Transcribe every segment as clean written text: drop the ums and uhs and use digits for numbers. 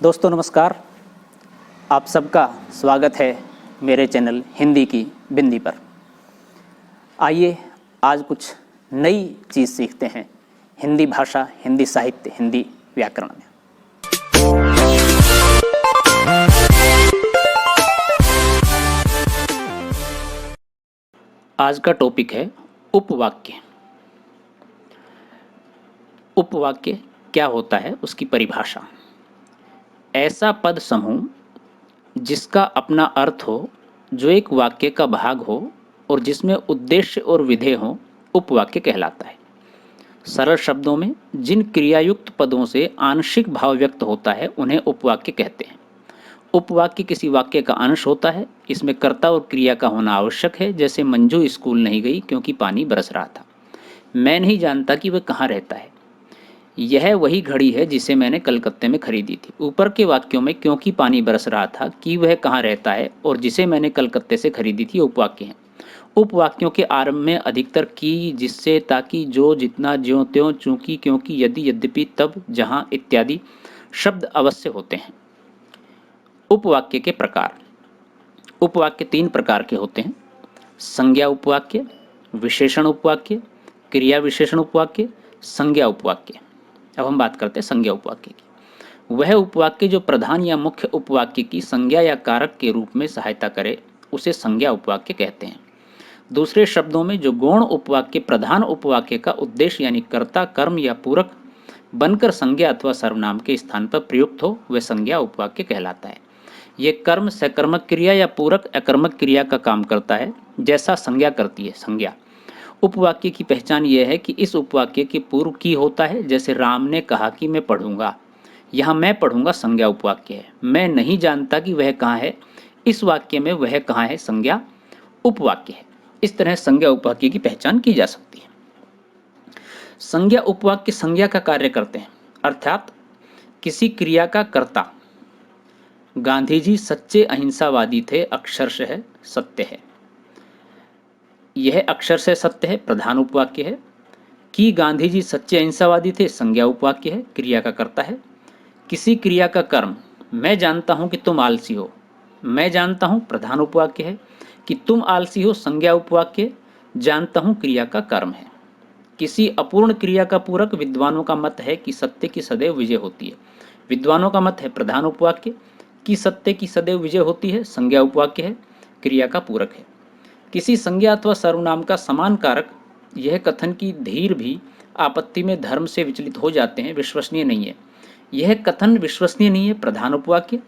दोस्तों नमस्कार। आप सबका स्वागत है मेरे चैनल हिंदी की बिंदी पर। आइए आज कुछ नई चीज़ सीखते हैं हिंदी भाषा, हिंदी साहित्य, हिंदी व्याकरण में। आज का टॉपिक है उपवाक्य। उपवाक्य क्या होता है, उसकी परिभाषा। ऐसा पद समूह जिसका अपना अर्थ हो, जो एक वाक्य का भाग हो और जिसमें उद्देश्य और विधेय हो, उपवाक्य कहलाता है। सरल शब्दों में जिन क्रियायुक्त पदों से आंशिक भाव व्यक्त होता है उन्हें उपवाक्य कहते हैं। उपवाक्य किसी वाक्य का अंश होता है। इसमें कर्ता और क्रिया का होना आवश्यक है। जैसे मंजू स्कूल नहीं गई क्योंकि पानी बरस रहा था। मैं नहीं जानता कि वह कहाँ रहता है। यह वही घड़ी है जिसे मैंने कलकत्ते में खरीदी थी। ऊपर के वाक्यों में क्योंकि पानी बरस रहा था, कि वह कहाँ रहता है और जिसे मैंने कलकत्ते से खरीदी थी उपवाक्य हैं। उपवाक्यों के आरंभ में अधिकतर की, जिससे, ताकि, जो, जितना, ज्यों त्यों, चूंकि, क्योंकि, यदि, यद्यपि, तब, जहां इत्यादि शब्द अवश्य होते हैं। उपवाक्य के प्रकार। उपवाक्य 3 प्रकार के होते हैं: संज्ञा उपवाक्य, विशेषण उपवाक्य, क्रिया विशेषण उपवाक्य, संज्ञा उपवाक्य। अब हम बात करते हैं संज्ञा उपवाक्य की। वह उपवाक्य जो प्रधान या मुख्य उपवाक्य की संज्ञा या कारक के रूप में सहायता करे, उसे संज्ञा उपवाक्य कहते हैं। दूसरे शब्दों में जो गौण उपवाक्य प्रधान उपवाक्य का उद्देश्य यानी कर्ता, कर्म या पूरक बनकर संज्ञा अथवा सर्वनाम के स्थान पर प्रयुक्त हो, वह संज्ञा उपवाक्य कहलाता है। यह कर्म सकर्मक क्रिया या पूरक अकर्मक क्रिया का काम करता है, जैसा संज्ञा करती है। संज्ञा उपवाक्य की पहचान यह है कि इस उपवाक्य के पूर्व की होता है। जैसे राम ने कहा कि मैं पढ़ूंगा, यहाँ मैं पढ़ूंगा संज्ञा उपवाक्य है। मैं नहीं जानता कि वह कहाँ है, इस वाक्य में वह कहाँ है संज्ञा उपवाक्य है। इस तरह संज्ञा उपवाक्य की पहचान की जा सकती है। संज्ञा उपवाक्य संज्ञा का कार्य करते हैं, अर्थात किसी क्रिया का कर्ता। गांधी जी सच्चे अहिंसावादी थे, अक्षरशः सत्य है। यह अक्षरशः सत्य है, प्रधान उपवाक्य है। कि गांधी जी सच्चे अहिंसावादी थे, संज्ञा उपवाक्य है, क्रिया का कर्ता है। किसी क्रिया का कर्म, मैं जानता हूं कि तुम आलसी हो, मैं जानता हूं, प्रधान उपवाक्य है। कि तुम आलसी हो, संज्ञा उपवाक्य, जानता हूं क्रिया का कर्म है। किसी अपूर्ण क्रिया का पूरक, विद्वानों का मत है कि सत्य की सदैव विजय होती है, विद्वानों का मत है, प्रधान उपवाक्य। कि सत्य की सदैव विजय होती है, संज्ञा उपवाक्य है, क्रिया का पूरक है। किसी संज्ञा अथवा सर्वनाम का समान कारक, यह कथन की धीर भी आपत्ति में धर्म से विचलित हो जाते हैं, विश्वसनीय नहीं है, यह कथन विश्वसनीय नहीं है, प्रधान उपवाक्य।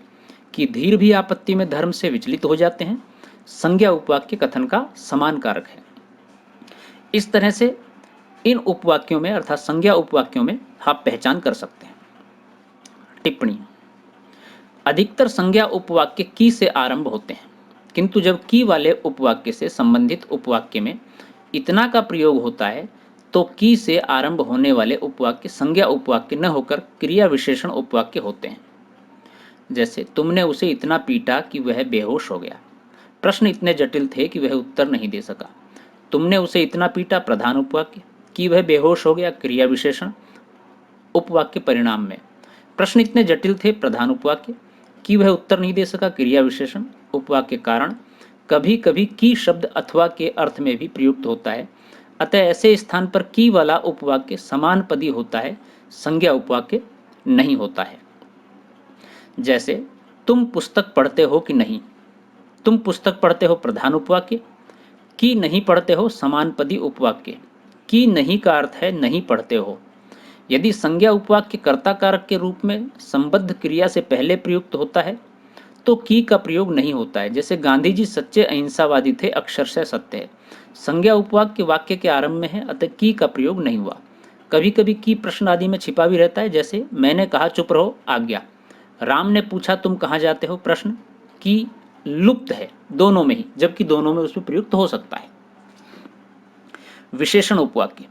कि धीर भी आपत्ति में धर्म से विचलित हो जाते हैं, संज्ञा उपवाक्य कथन का समान कारक है। इस तरह से इन उपवाक्यों में अर्थात संज्ञा उपवाक्यों में आप पहचान कर सकते हैं। टिप्पणी। अधिकतर संज्ञा उपवाक्य की से आरंभ होते हैं, किंतु जब की वाले उपवाक्य से संबंधित उपवाक्य में इतना का प्रयोग होता है तो की से आरंभ होने वाले उपवाक्य संज्ञा उपवाक्य न होकर क्रिया विशेषण उपवाक्य होते हैं। जैसे तुमने उसे इतना पीटा कि वह बेहोश हो गया। प्रश्न इतने जटिल थे कि वह उत्तर नहीं दे सका। तुमने उसे इतना पीटा, प्रधान उपवाक्य। कि वह बेहोश हो गया, क्रिया विशेषण उपवाक्य परिणाम में। प्रश्न इतने जटिल थे, प्रधान उपवाक्य। कि वह उत्तर नहीं दे सका, क्रिया विशेषण उपवाक्य कारण। कभी कभी की शब्द अथवा के अर्थ में भी प्रयुक्त होता है, अतः ऐसे स्थान पर की वाला उपवाक्य समान पदी होता है, संज्ञा उपवाक्य नहीं होता है। जैसे तुम पुस्तक पढ़ते हो कि नहीं। तुम पुस्तक पढ़ते हो, प्रधान उपवाक्य। कि नहीं पढ़ते हो, समान पदी उपवाक्य। कि नहीं का अर्थ है नहीं पढ़ते हो। यदि संज्ञा उपवाक्य कर्ता कारक के रूप में संबद्ध क्रिया से पहले प्रयुक्त होता है तो की का प्रयोग नहीं होता है। जैसे गांधी जी सच्चे अहिंसावादी थे, अक्षरशः सत्य है। संज्ञा उपवाक्य वाक्य के आरंभ में है, अतः की का प्रयोग नहीं हुआ। कभी कभी की प्रश्न आदि में छिपा भी रहता है। जैसे मैंने कहा चुप रहो, आज्ञा। राम ने पूछा तुम कहाँ जाते हो, प्रश्न। की लुप्त है दोनों में ही, जबकि दोनों में उसमें प्रयुक्त हो सकता है। विशेषण उपवाक्य,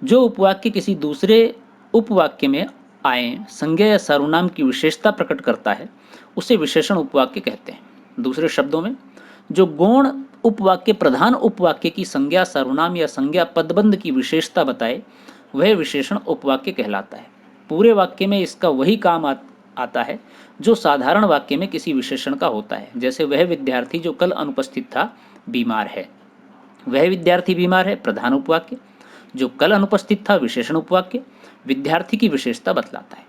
जो उपवाक्य किसी दूसरे उपवाक्य में आए संज्ञा या सर्वनाम की विशेषता प्रकट करता है, उसे विशेषण उपवाक्य कहते हैं। दूसरे शब्दों में जो गौण उपवाक्य प्रधान उपवाक्य की संज्ञा, सर्वनाम या संज्ञा पदबंध की विशेषता बताए, वह विशेषण उपवाक्य कहलाता है। पूरे वाक्य में इसका वही काम आता है जो साधारण वाक्य में किसी विशेषण का होता है। जैसे वह विद्यार्थी जो कल अनुपस्थित था बीमार है। वह विद्यार्थी बीमार है प्रधान उपवाक्य, जो कल अनुपस्थित था विशेषण उपवाक्य, विद्यार्थी की विशेषता बतलाता है।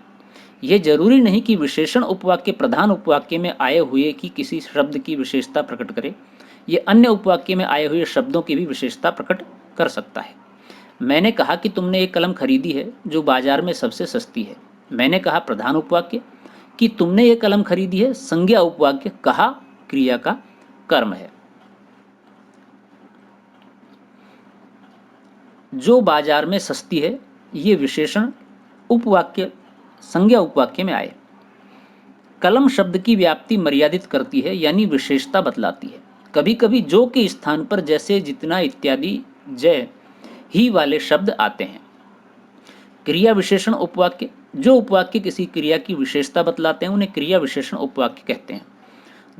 यह जरूरी नहीं कि विशेषण उपवाक्य प्रधान उपवाक्य में आए हुए की किसी शब्द की विशेषता प्रकट करे, यह अन्य उपवाक्य में आए हुए शब्दों की भी विशेषता प्रकट कर सकता है। मैंने कहा कि तुमने एक कलम खरीदी है जो बाजार में सबसे सस्ती है। मैंने कहा प्रधान उपवाक्य, कि तुमने ये कलम खरीदी है संज्ञा उपवाक्य, कहा क्रिया का कर्म है। जो बाजार में सस्ती है ये विशेषण उपवाक्य संज्ञा उपवाक्य में आए। कलम शब्द की व्याप्ति मर्यादित करती है यानी विशेषता बतलाती है। कभी कभी जो के स्थान पर जैसे, जितना इत्यादि जय ही वाले शब्द आते हैं। क्रिया विशेषण उपवाक्य, जो उपवाक्य किसी क्रिया की विशेषता बतलाते हैं उन्हें क्रिया विशेषण उपवाक्य कहते हैं।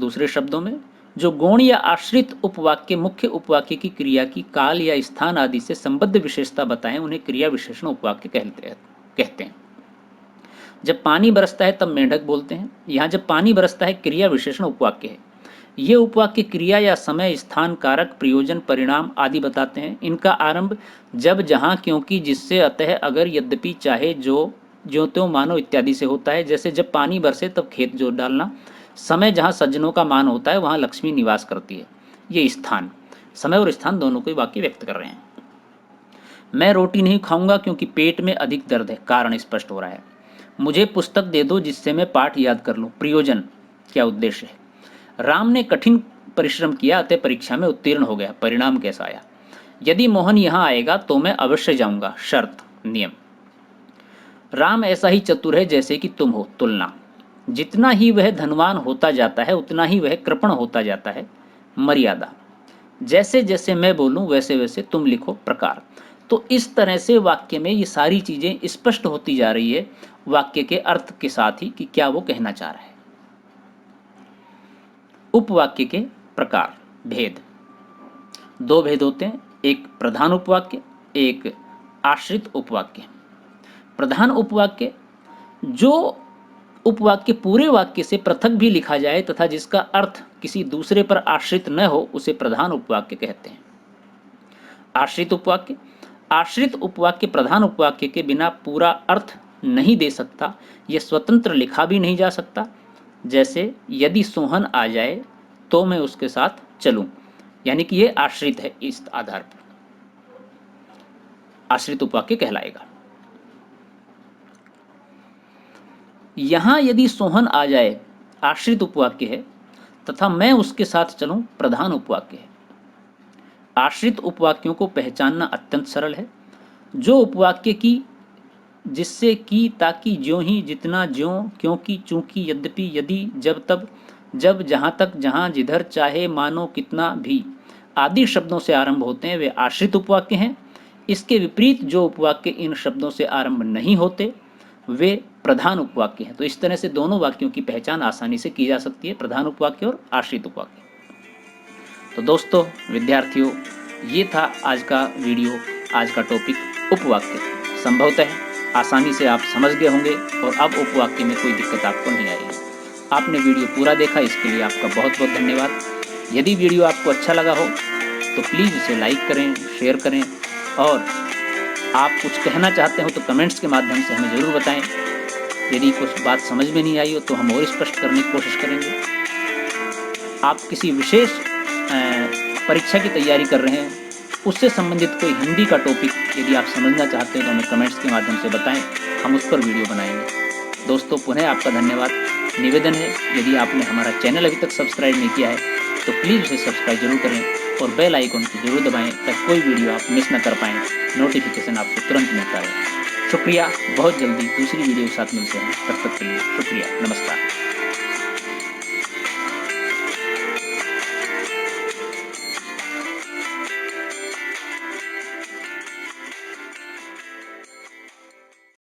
दूसरे शब्दों में, जो गौण या आश्रित उपवाक्य मुख्य उपवाक्य की क्रिया की काल या स्थान आदि से संबद्ध विशेषता बताएं उन्हें क्रिया विशेषण उपवाक्य कहते हैं। जब पानी बरसता है तब मेंढक बोलते हैं। यहाँ जब पानी बरसता है क्रिया विशेषण उपवाक्य है। ये उपवाक्य क्रिया या समय, स्थान, कारक, प्रयोजन, परिणाम आदि बताते हैं। इनका आरंभ जब, जहाँ, क्योंकि, जिससे, अतः, अगर, यद्यपि, चाहे, जो, ज्यों त्यों, मानो इत्यादि से होता है। जैसे जब पानी बरसे तब खेत जोत डालना। समय, जहाँ सज्जनों का मान होता है वहाँ लक्ष्मी निवास करती है। ये स्थान, समय और स्थान दोनों को वाक्य व्यक्त कर रहे हैं। मैं रोटी नहीं खाऊंगा क्योंकि पेट में अधिक दर्द है, कारण स्पष्ट हो रहा है। मुझे पुस्तक दे दो जिससे मैं पाठ याद कर लूं, प्रयोजन, क्या उद्देश्य है। राम ने कठिन परिश्रम किया अतः परीक्षा में उत्तीर्ण हो गया, परिणाम कैसा आया। यदि मोहन यहाँ आएगा तो मैं अवश्य जाऊंगा, शर्त, नियम। राम ऐसा ही चतुर है जैसे कि तुम हो, तुलना। जितना ही वह धनवान होता जाता है उतना ही वह कृपण होता जाता है, मर्यादा। जैसे जैसे मैं बोलूं वैसे वैसे तुम लिखो, प्रकार। तो इस तरह से वाक्य में ये सारी चीजें स्पष्ट होती जा रही है वाक्य के अर्थ के साथ ही कि क्या वो कहना चाह रहा है। उपवाक्य के प्रकार, भेद। दो भेद होते हैं, एक प्रधान उपवाक्य, एक आश्रित उपवाक्य। प्रधान उपवाक्य, जो उपवाक्य पूरे वाक्य से पृथक भी लिखा जाए तथा जिसका अर्थ किसी दूसरे पर आश्रित न हो उसे प्रधान उपवाक्य कहते हैं। आश्रित उपवाक्य, आश्रित उपवाक्य प्रधान उपवाक्य के बिना पूरा अर्थ नहीं दे सकता, यह स्वतंत्र लिखा भी नहीं जा सकता। जैसे यदि सोहन आ जाए तो मैं उसके साथ चलूं, यानी कि यह आश्रित है, इस आधार पर आश्रित उपवाक्य कहलाएगा। यहां यदि सोहन आ जाए आश्रित उपवाक्य है तथा मैं उसके साथ चलूं प्रधान उपवाक्य है। आश्रित उपवाक्यों को पहचानना अत्यंत सरल है। जो उपवाक्य की, जिससे, कि, ताकि, ज्यों ही, जितना, ज्यों, क्योंकि, चूंकि, यद्यपि, यदि, जब, तब, जब, जहां तक, जहां, जिधर, चाहे, मानो, कितना भी आदि शब्दों से आरंभ होते हैं वे आश्रित उपवाक्य हैं। इसके विपरीत जो उपवाक्य इन शब्दों से आरंभ नहीं होते वे प्रधान उपवाक्य हैं। तो इस तरह से दोनों वाक्यों की पहचान आसानी से की जा सकती है, प्रधान उपवाक्य और आश्रित उपवाक्य। तो दोस्तों, विद्यार्थियों, ये था आज का वीडियो, आज का टॉपिक उपवाक्य। संभवतः आसानी से आप समझ गए होंगे और अब उपवाक्य में कोई दिक्कत आपको नहीं आ रही है। आपने वीडियो पूरा देखा, इसके लिए आपका बहुत बहुत धन्यवाद। यदि वीडियो आपको अच्छा लगा हो तो प्लीज़ इसे लाइक करें, शेयर करें और आप कुछ कहना चाहते हो तो कमेंट्स के माध्यम से हमें ज़रूर बताएं। यदि कुछ बात समझ में नहीं आई हो तो हम और स्पष्ट करने की कोशिश करेंगे। आप किसी विशेष परीक्षा की तैयारी कर रहे हैं, उससे संबंधित कोई हिंदी का टॉपिक यदि आप समझना चाहते हैं तो हमें कमेंट्स के माध्यम से बताएं, हम उस पर वीडियो बनाएंगे। दोस्तों, पुनः आपका धन्यवाद। निवेदन है, यदि आपने हमारा चैनल अभी तक सब्सक्राइब नहीं किया है तो प्लीज़ उसे सब्सक्राइब जरूर करें और बेल आइकन को जरूर दबाएं ताकि कोई वीडियो आप मिस न कर पाएँ, नोटिफिकेशन आपको तुरंत मिलता रहे। शुक्रिया। बहुत जल्दी दूसरी वीडियो के साथ मिलते हैं, तब तक के लिए शुक्रिया, नमस्कार।